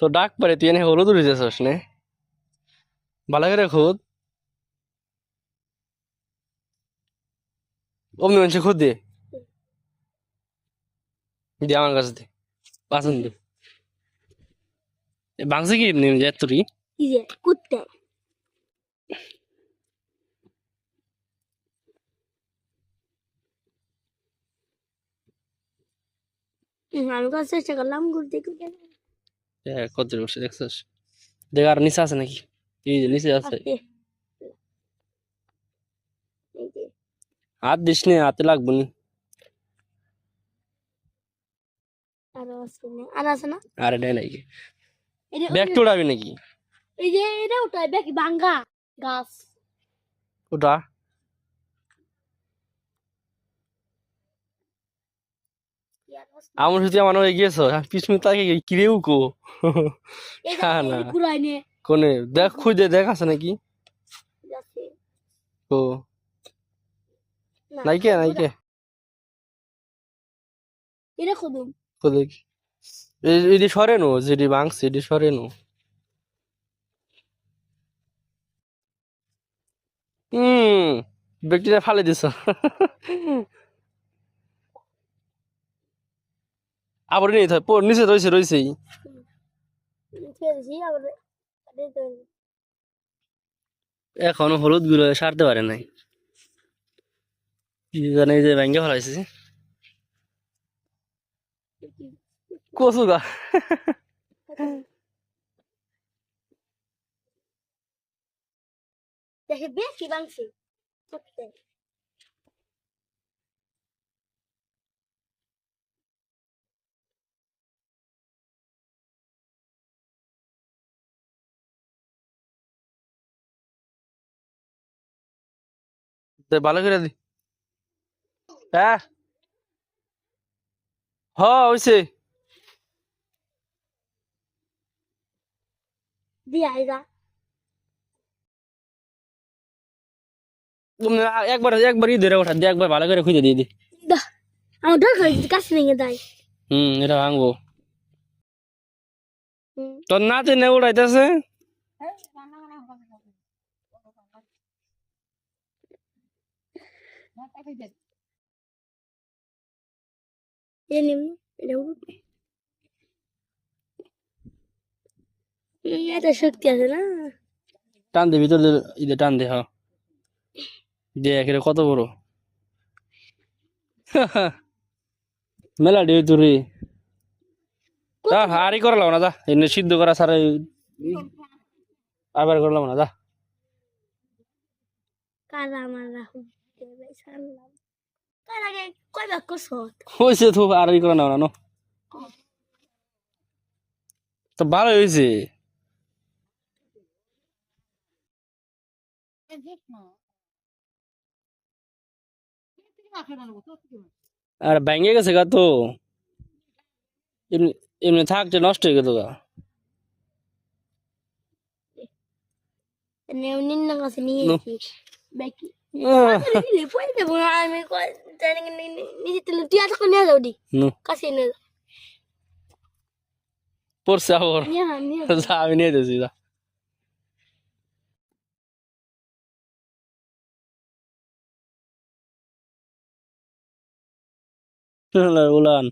তো ডাক পারে তুই এনে হলুদ উড়ে যাচ্ছিস নে ভালো করে খুদ অমনি মানুষ খুদ দে দে আমার কাছে দে পাচন দে ভাঙছে কি এমনি তুই কি যে কুত্তে আমি কাছে চেষ্টা করলাম ঘুরতে ঘুরতে কত বসে দেখছিস দেখ আর নিচে আছে নাকি এই যে নিচে আছে এই যে হাত দিস নে হাতে লাগবো নি আর আছে না আরে নাই নাকি এই যে ব্যাগ তোড়াবি নাকি এই যে এটা ওটা দেখি ভাঙ্গা গাছ ওটা আমার সাথে আমার হয়ে গিয়েছো পিছনে তাকে কিরেও কো হ্যাঁ না পুরাই নে কোনে দেখ খুঁজে দেখ আছে নাকি ও নাইকে নাইকে এটা কদম তো দেখি এটি সরে নো যেটি ভাঙছে এটি সরে নো ব্যক্তিটা ফালে দিছ আবার নিয়ে থাক নিচে রয়েছে রয়েছেই এখনো হলুদ গুলো সারতে পারে নাই কি জানে যে ব্যাঙ্গে ফেলাইছে কচু গা দেখে বেশি ভাঙছে ভালো করে দি হ্যাঁ হ হইছে দিয়ে আইগা একবার একবার ধরে ওঠা দিয়ে একবার ভালো করে খুঁজে দিয়ে দি আমার ডর করে কাছে নিয়ে দেয় এটা ভাঙবো তোর নাতি নে উড়াইতেছে এটা শক্তি আছে না টান দে ভিতর ইদে টান দে হ্যাঁ দেখ এটা কত বড় মেলা ডে তুই হারি করলাম না যা এমনি সিদ্ধ করা সারা আবার করলাম না যা কারা আমার রাহুল কার আগে কয় বাক্য সৎ হয়েছে তো আর ই করে না না তো ভালো হয়েছে আর ভেঙে গেছে গা তো এমনি এমনি থাকতে নষ্ট হয়ে গেল গা নিন্ন কাছে নিয়ে এসেছি বাকি পয়সা দেবো আমি নিজে তুই তুই আজ নিয়ে যাও দি কাছে নিয়ে যাও পড়ছে আবার যা আমি নিয়ে যাচ্ছি যা উলান